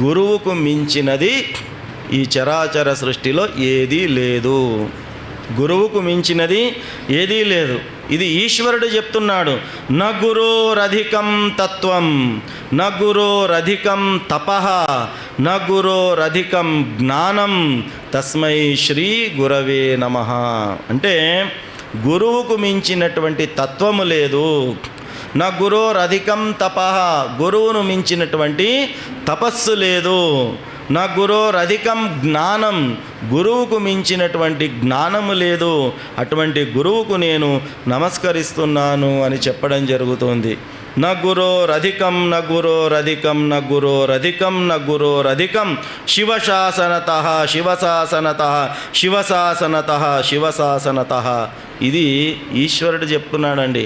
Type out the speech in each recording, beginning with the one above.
గురువుకు మించినది ఈ చరాచర సృష్టిలో ఏదీ లేదు. గురువుకు మించినది ఏదీ లేదు. ఇది ఈశ్వరుడు చెప్తున్నాడు. న గురోరధికం తత్వం, న గురోరధికం తపః, న గురోరధికం జ్ఞానం, తస్మై శ్రీ గురవే నమః. అంటే గురువుకు మించినటువంటి తత్వము లేదు. నా గురోరధికం తపః, గురువును మించినటువంటి తపస్సు లేదు. నా గురోరధికం జ్ఞానం, గురువుకు మించినటువంటి జ్ఞానము లేదు. అటువంటి గురువుకు నేను నమస్కరిస్తున్నాను అని చెప్పడం జరుగుతుంది. న గురోరధికం, న గురోరధికం, న గురోరధికం, న గురోరధికం శివశాసనతః, శివశాసనతః, శివశాసనతః, శివశాసనతః. ఇది ఈశ్వరుడు చెప్తున్నాడండి.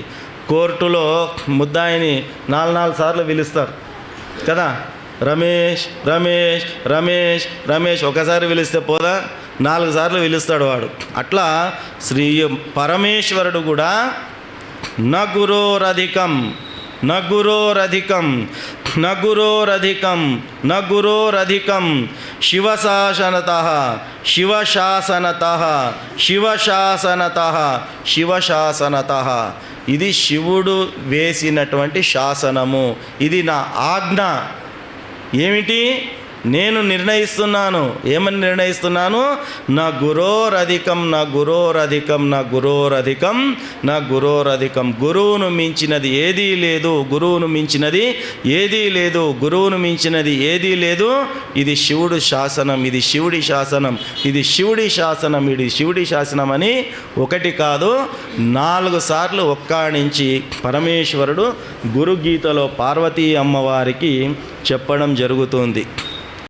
కోర్టులో ముద్దాయిని 4 సార్లు పిలుస్తారు కదా. రమేష్ రమేష్ రమేష్ రమేష్ ఒకసారి పిలిస్తే పోదా, 4 సార్లు పిలుస్తాడు వాడు. అట్లా శ్రీ పరమేశ్వరుడు కూడా న గురోరధికం, న గురోరధికం, న గురోరధికం, న గురోరధికం శివశాసనతః, శివశాసనతః, శివశాసనతః, శివశాసనతః. ఇది శివుడు వేసినటువంటి శాసనము. ఇది నా ఆజ్ఞ. ఏమిటి? నేను నిర్ణయిస్తున్నాను. ఏమని నిర్ణయిస్తున్నాను? నా గురోరధికం, నా గురోరధికం, నా గురోరధికం, నా గురోరధికం. గురువును మించినది ఏదీ లేదు, గురువును మించినది ఏదీ లేదు, గురువును మించినది ఏదీ లేదు. ఇది శివుడు శాసనం, ఇది శివుడి శాసనం, ఇది శివుడి శాసనం, ఇది శివుడి శాసనం అని ఒకటి కాదు 4 సార్లు ఒక్కాణించి పరమేశ్వరుడు గురుగీతలో పార్వతీ అమ్మవారికి చెప్పడం జరుగుతుంది.